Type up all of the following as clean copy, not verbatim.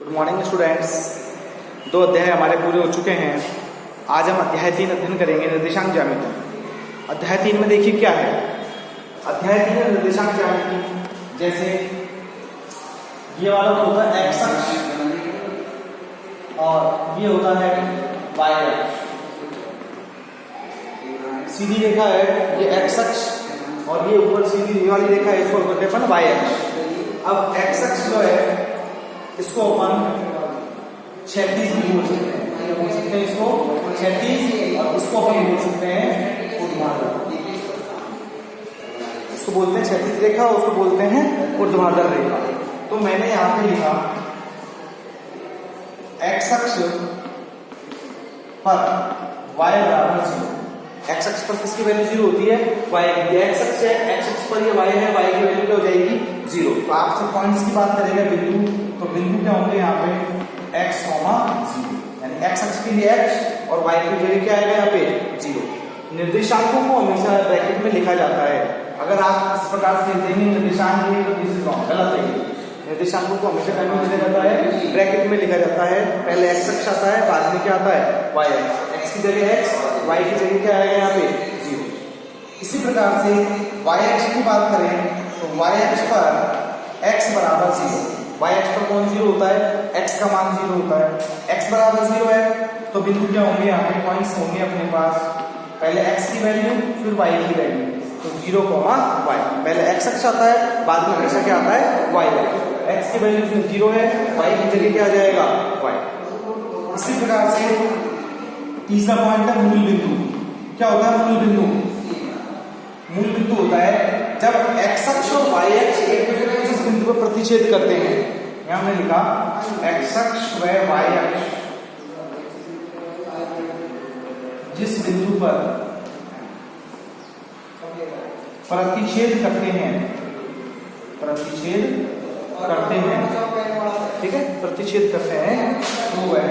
Good morning students. 2 अध्याय हमारे पूरे हो चुके हैं। आज हम अध्याय 3 अध्ययन करेंगे, निर्देशांक ज्यामिति। अध्याय 3 में देखिए क्या है। अध्याय 3 में निर्देशांक ज्यामिति, जैसे ये वाला होता है एक्स अक्ष और ये होता है वाई अक्ष। सीधी रेखा है ये एक्स अक्ष और ये ऊपर सीधी ये वाली रेखा है, इसको बोलते हैं अपन वाई अक्ष। अब एक्स अक्ष जो है इसको अपन क्षैतिज भी बोल सकते हैं, बोल सकते हैं इसको क्षैतिज, और इसको अपन बोल सकते हैं ऊर्ध्वाधर। इसको बोलते हैं क्षैतिज रेखा और उसको बोलते हैं ऊर्ध्वाधर रेखा। तो मैंने यहां पे लिखा एक्स अक्ष पर y बराबर 0। एक्स अक्ष पर किसकी वैल्यू 0 होती है? y। एक्स अक्ष है, एक्स अक्ष पर ये y है, y की वैल्यू क्या हो जाएगी? 0। तो आपसे पॉइंट्स की बात करेगा बिंदु, तो बिंदु क्या होंगे यहाँ पे x, 0, यानी x अक्ष के लिए x और y की वैल्यू क्या आएगा यहाँ पे 0। निर्देशांकों को हमेशा ब्रैकेट में लिखा जाता है। अगर आप इस प्रकार से लिखते हैं निर्देशांक तो दिस इज रॉन्ग, गलत है। निर्देशांकों को हमेशा क्या लिखा जाता है? ब्रैकेट में लिखा जाता है। पहले x अक्ष आता है, बाद में क्या आता है? y अक्ष। x की जगह x, y की जगह क्या आएगा यहाँ पे 0। इसी प्रकार से y अक्ष की बात करें तो y अक्ष पर x बराबर 0। y अक्ष पर कौन 0 होता है? x का मान 0 होता है। x बराबर 0 है तो बिंदु क्या होंगे यहाँ पे? पॉइंट्स होंगे अपने पास। पहले x की वैल्यू फिर y की वैल्यू, तो 0, y। पहले x अक्ष आता है, बाद में हमेशा क्या आता है? y अक्ष। x की वैल्यू फिर 0 है, y की जगह क्या आ जाएगा? y। इसी प्रकार से तीसरा पॉइंट है मूल बिंदु। क्या होता है मूल बिंदु? मूल बिंदु होता है जब x अक्ष और y अक्ष एक दूसरे को जिस बिंदु पर प्रतिच्छेद करते हैं। यहां हमने लिखा x अक्ष व y अक्ष जिस बिंदु पर प्रतिच्छेद करते हैं, प्रतिच्छेद करते हैं, ठीक है, प्रतिच्छेद करते हैं, तो वह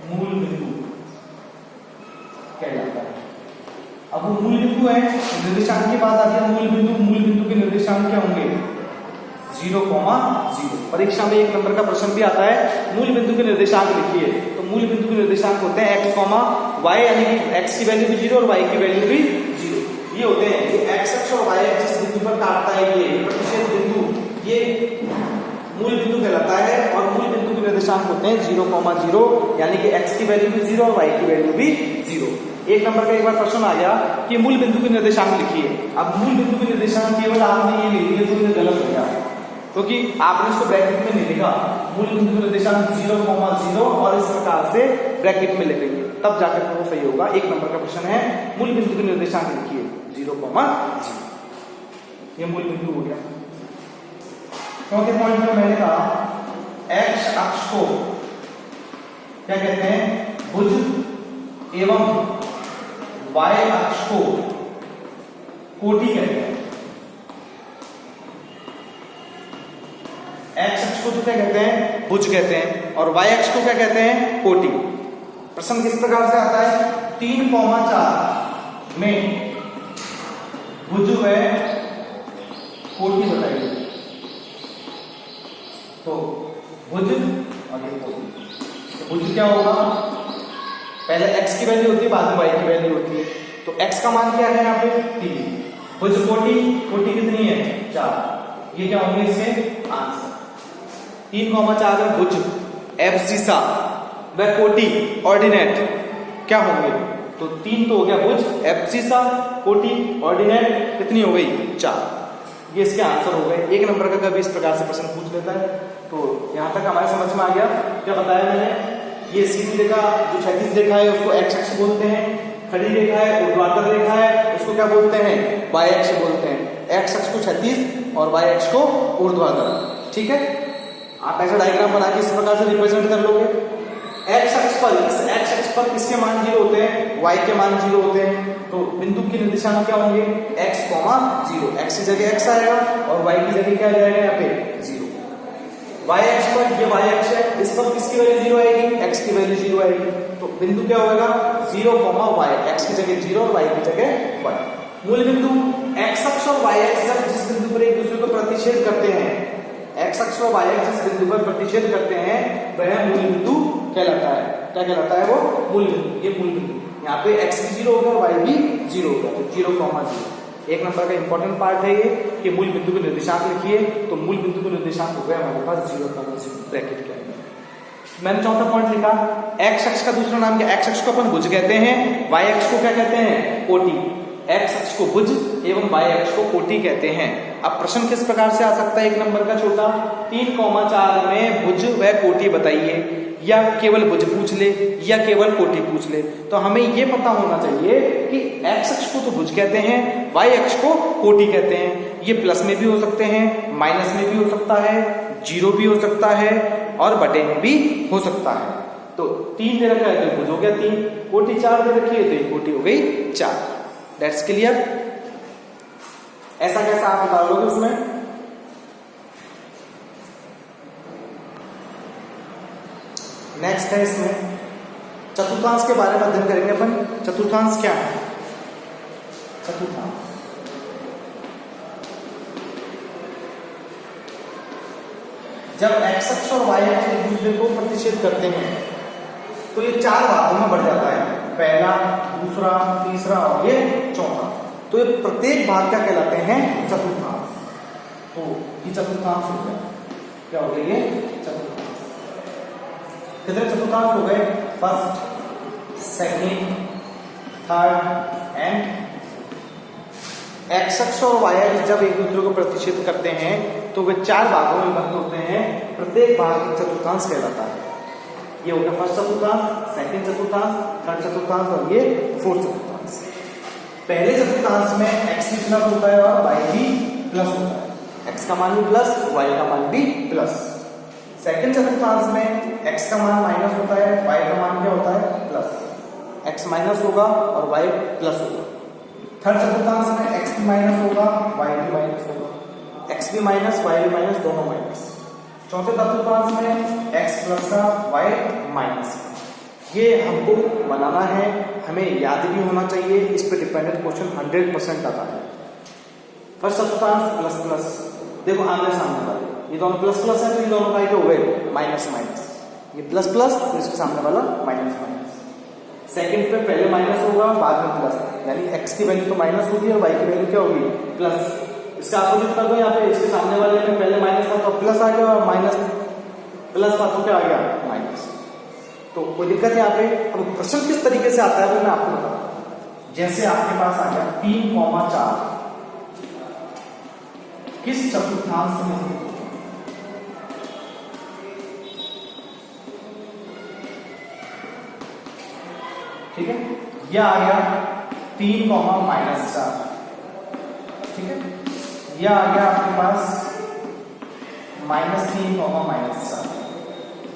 मूल बिंदु कहलाता है। अब वो मूल बिंदु है, निर्देशांक की बात आती है। मूल बिंदु के निर्देशांक क्या होंगे? 0, 0। परीक्षा में 1 नंबर का प्रश्न भी आता है, मूल बिंदु के निर्देशांक लिखिए। तो मूल बिंदु के निर्देशांक होते हैं x, y, यानी कि x की वैल्यू भी 0 और y की वैल्यू भी 0। ये होते हैं ये x अक्ष और y अक्ष जिस बिंदु पर काटता है, ये प्रतिच्छेद बिंदु, ये मूल बिंदु कहलाता है। और मूल बिंदु के निर्देशांक होते हैं 0, 0, यानी कि x की वैल्यू भी 0 और y की वैल्यू भी 0। 1 नंबर का एक बार प्रश्न आ गया कि मूल बिंदु के निर्देशांक लिखिए। अब मूल बिंदु के निर्देशांक केवल आपने ये लिख दिए तो ये गलत हो गया, क्योंकि आपने इसको ब्रैकेट में नहीं लिखा। मूल बिंदु के निर्देशांक 0, 0 और इस प्रकार से ब्रैकेट में लिखेंगे, तब जाकर वो सही होगा। 1 नंबर का प्रश्न है मूल बिंदु के निर्देशांक लिखिए 0, 0। ये मूल बिंदु हो गया। चौथे पॉइंट में मैंने कहा x अक्ष को क्या कहते हैं? भुज एवं y अक्ष को कोटि कहते हैं। x अक्ष को तो क्या कहते हैं? भुज कहते हैं, और y अक्ष को क्या कहते हैं? कोटि। प्रश्न किस प्रकार से आता है? 3, 4 में भुज व कोटि बताइए। तो भुज और ये कोटि, तो भुज क्या होगा? पहले x की वैल्यू होती है, बाद में y की वैल्यू होती है। तो x का मान क्या है यहाँ पे? 3। भुज कोटि कितनी है? 4। ये क्या होंगे इसके आंसर? 3, 4 में भुज, एब्सिसा व कोटि ऑर्डिनेट क्या होंगे? तो 3 तो हो गया भुज, एब्सिसा, कोटि, ऑर्डिनेट, कितनी हो गई? 4। ये इसके आंसर हो गए। 1 नंबर का कभी इस प्रकार से प्रश्न पूछ लेता है। तो यहां तक हमारे समझ में आ गया। क्या बताया मैंने? ये सीधी रेखा जो क्षैतिज रेखा है उसको x अक्ष बोलते हैं, खड़ी रेखा है ऊर्ध्वाधर रेखा है उसको क्या बोलते हैं? y अक्ष बोलते हैं। x अक्ष को क्षैतिज और y अक्ष को ऊर्ध्वाधर, ठीक है। आप ऐसा डायग्राम बना के इस प्रकार से रिप्रेजेंट कर लोगे। x अक्ष पर, इस x अक्ष पर किसके मान 0 होते हैं? y के मान 0 होते हैं। तो बिंदु के निर्देशांक क्या होंगे? x, 0। x की जगह x आएगा और y की जगह क्या आ जाएगा यहाँ पे? 0। y अक्ष पर ये y अक्ष है, इस पर किसकी वैल्यू 0 आएगी? x की वैल्यू 0 आएगी। तो बिंदु क्या होगा? 0, y, x की जगह 0 और y की जगह 1। मूल बिंदु x अक्ष और y अक्ष जिस बिंदु पर एक दूसरे को प्रतिच्छेद करते हैं अक्ष और y अक्ष जिस बिंदु पर प्रतिच्छेद करते हैं वह मूल बिंदु कहलाता है। क्या कहलाता है वो? मूल बिंदु। ये मूल बिंदु, यहाँ पे x भी 0 होगा और y भी 0 होगा, तो 0,0। एक नंबर का इंपॉर्टेंट पार्ट है ये कि मूल बिंदु के निर्देशांक लिखिए, तो मूल बिंदु के निर्देशांक हो गए हमारे पास 0,0 ब्रैकेट के अंदर। मैंने चौथा पॉइंट लिखा, x अक्ष का दूसरा नाम क्या? x अक्ष को अपन भुज कहते हैं, y अक्ष को क्या कहते हैं? कोटि। x अक्ष को भुज एवं y अक्ष को कोटि कहते हैं। अब प्रश्न किस प्रकार से आ सकता है? एक नंबर का छोटा, 3,4 में भुज व कोटि बताइए, या केवल भुज पूछ ले या केवल कोटि पूछ ले। तो हमें यह पता होना चाहिए कि x अक्ष को तो भुज कहते हैं, y अक्ष को कोटि कहते हैं। ये प्लस में भी हो सकते हैं, माइनस में भी हो सकता है, 0 भी हो सकता है और बटे में भी हो सकता है। तो 3 दे रखा है तो भुज हो गया 3, कोटि 4 दे रखी है तो ये कोटि हो गई 4। That's clear. ऐसा कैसा आप बता लोगे उसमें? नेक्स्ट है इसमें चतुर्थांश के बारे में अध्ययन करेंगे अपन। चतुर्थांश क्या है? चतुर्थांश जब x अक्ष और y अक्ष एक दूसरे को प्रतिच्छेद करते हैं तो ये 4 भागों में बढ़ जाता है, पहला, दूसरा, तीसरा और ये चौथा। तो ये प्रत्येक भाग क्या कहलाते हैं? चतुर्थांश। तो ये चतुर्थांश हो गया। क्या हो गया ये? चतुर्थांश। कितने चतुर्थांश हो गए? First, second, third and. x अक्ष और y अक्ष जब एक दूसरे को प्रतिच्छेद करते हैं तो वे 4 भागों में विभक्त होते हैं, प्रत्येक भाग एक चतुर्थांश कहलाता है। ये हो गया फर्स्ट चतुर्थांश, सेकंड चतुर्थांश, थर्ड चतुर्थांश और ये फोर्थ चतुर्थांश। पहले चतुर्थांश में x भी प्लस होता है और y भी प्लस होता है। x का मान भी प्लस, y का मान भी प्लस। सेकंड चतुर्थांश में x का मान माइनस होता है, y का मान क्या होता है? प्लस। x माइनस होगा और y प्लस होगा। थर्ड चतुर्थांश में x भी माइनस होगा, y भी माइनस होगा। x भी माइनस, y भी माइनस, दोनों माइनस। चौथे चतुर्थांश में x प्लस का, y माइनस का। ये हमको बनाना है, हमें याद भी होना चाहिए, इस पे डिपेंडेंट क्वेश्चन 100% आता है। फर्स्ट चतुर्थांश प्लस प्लस, देखो आमने सामने वाले, ये दोनों प्लस प्लस है तो ये दोनों का हो गए माइनस माइनस। ये प्लस प्लस तो इसके सामने वाला माइनस माइनस। सेकंड पे पहले माइनस होगा बाद में प्लस, यानी x की वैल्यू तो माइनस होगी और y की वैल्यू क्या होगी? प्लस। इसका अपोजिट कर दो, यहाँ पे इसके सामने वाले में पहले माइनस था तो प्लस आ गया और माइनस प्लस था तो क्या आ गया? माइनस। तो कोई दिक्कत है यहाँ पे? अब प्रश्न किस तरीके से आता है वो मैं आपको बताता हूं। जैसे आपके पास आ गया 3,4 किस चतुर्थांश में? ठीक है, यह आ गया 3,-4। ठीक है, यह आ गया आपके पास -3,-4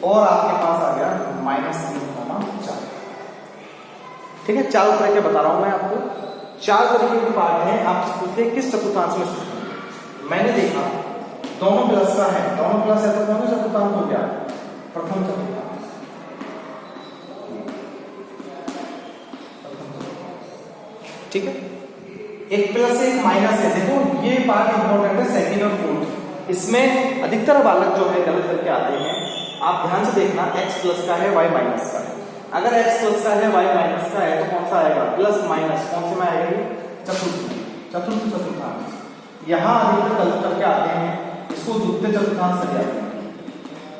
और आपके पास आ गया -3,4। ठीक है, 4 तरह के बता रहा हूं मैं आपको। 4 तरीके की बात है, आप पूछते किस चतुर्थांश में स्थित है। मैंने देखा दोनों प्लस का है, दोनों प्लस है तो कौन सा चतुर्थांश हो गया? प्रथम चतुर्थांश। ठीक है, एक प्लस है एक माइनस है। देखो ये पार्ट इंपॉर्टेंट है, सेकंड और फोर्थ। इसमें अधिकतर बालक जो है गलत करके आते हैं। आप ध्यान से देखना, x प्लस का है, y माइनस का है। अगर x प्लस का है, y माइनस का है तो कौन सा आएगा? प्लस माइनस कौन से में आएगा? ये चतुर्थ चतुर्थांश। यहाँ अधिकतर गलत करके आते हैं, इसको द्वितीय चतुर्थांश से जाते हैं।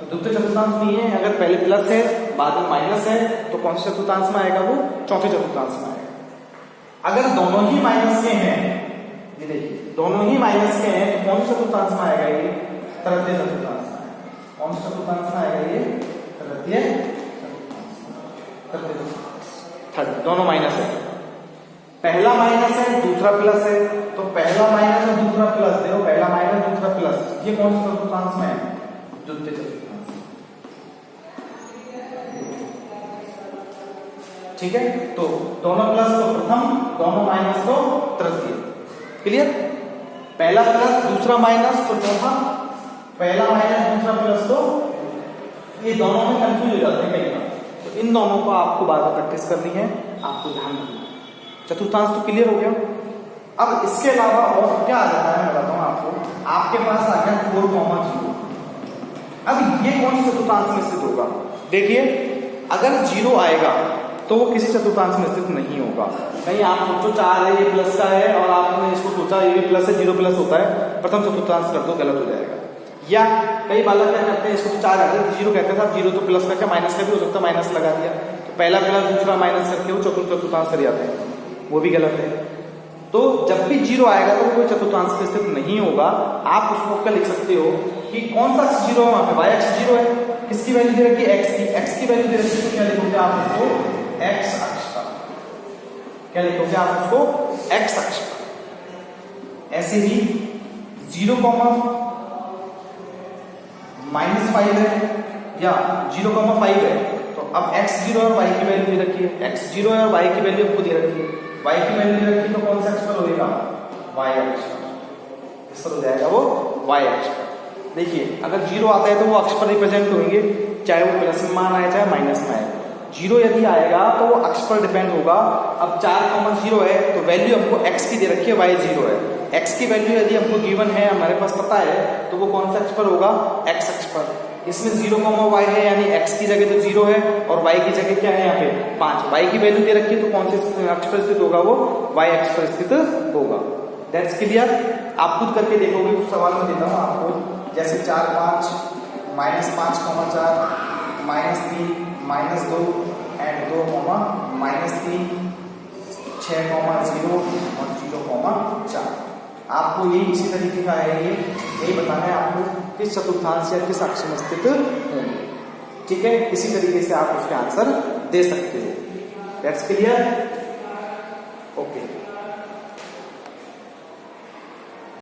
तो द्वितीय चतुर्थांश नहीं है, अगर पहले प्लस है बाद में माइनस है तो कौन से चतुर्थांश में आएगा? वो चौथे चतुर्थांश में आएगा। अगर दोनों ही माइनस के हैं, ये देखिए दोनों ही माइनस के हैं तो कौन सा चतुर्थांश में आएगा? ये तृतीय चतुर्थांश में आएगा। कौन सा चतुर्थांश में आएगा? ये तृतीय चतुर्थांश। थर्ड, दोनों माइनस है, पहला माइनस है दूसरा प्लस है, तो पहला माइनस है दूसरा प्लस, देखो पहला माइनस दूसरा प्लस, ये कौन सा चतुर्थांश में है? द्वितीय चतुर्थांश। ठीक है, तो दोनों प्लस तो प्रथम, दोनों माइनस तो तृतीय। क्लियर? पहला प्लस दूसरा माइनस तो चौथा, पहला माइनस दूसरा प्लस तो ये दोनों में कंफ्यूज हो जाते हैं कई बार। तो इन दोनों को आपको बार बार प्रैक्टिस करनी है, आपको ध्यान रखना है। चतुर्थांश तो क्लियर हो गया। अब इसके अलावा और क्या आ जाता है मैं बताता हूं आपको। आपके पास आ गया 4,0। ये कौन सी चतुर्थांश में स्थित होगा? देखिए अगर 0 आएगा तो वो किसी चतुर्थांश में स्थित नहीं होगा। कहीं आप सोचो 4 है, ये प्लस का है और आपने इसको सोचा ये भी प्लस है, 0 प्लस होता है, प्रथम चतुर्थांश कर दो, गलत हो जाएगा। या कई बालक क्या करते हैं, इसको 4 आते हैं 0 कहते हैं, 0 तो प्लस का क्या माइनस का भी हो सकता है, माइनस लगा दिया तो पहला प्लस दूसरा माइनस करके वो चतुर्थ चतुर्थांश कर जाते हैं, वो भी गलत है। तो जब भी 0 आएगा तो कोई चतुर्थांश में स्थित नहीं होगा। आप उसको क्या लिख सकते हो कि कौन सा 0 है, वहां पे y अक्ष 0 है, किसकी वैल्यू दे रखी है, x की वैल्यू दे रखी है, तो क्या लिखोगे आप उसको x अक्ष पर, क्या लिखोगे आप उसको x अक्ष पर। ऐसे ही 0, -5 है या 0,5 है, तो अब x0 और y की वैल्यू दे रखी है, x0 है और y की वैल्यू आपको दे रखी है, y की वैल्यू दे रखी है, तो कौन सा अक्ष पर होगा, y अक्ष पर, इस पर हो जाएगा वो y अक्ष पर। देखिए अगर 0 आता है तो वो अक्ष पर रिप्रेजेंट होंगे, चाहे वो प्लस में मान आए चाहे माइनस में आए। 0 यदि आएगा तो वो अक्ष पर डिपेंड होगा। अब 4,0 है तो वैल्यू हमको x की दे रखी है, y 0 है, x की वैल्यू यदि हमको गिवन है, हमारे पास पता है, तो वो कौन सा अक्ष पर होगा, x अक्ष पर। इसमें 0,y है यानी x की जगह तो 0 है और y की जगह क्या है यहाँ पे 5, y की वैल्यू दे रखी है, तो कौन से अक्ष पर स्थित होगा, वो y अक्ष पर स्थित होगा। That's clear. आप खुद करके देखोगे, कुछ सवाल में देता हूँ आपको, जैसे 4, 5, -5,4, -3, -2 एंड 2, -3, 6,0 और 0,4। आपको ये इसी तरीके का है, ये यही बताना है आपको किस चतुर्थांश या किस अक्ष में स्थित होंगे। ठीक है, इसी तरीके से आप उसके आंसर दे सकते हो। That's clear.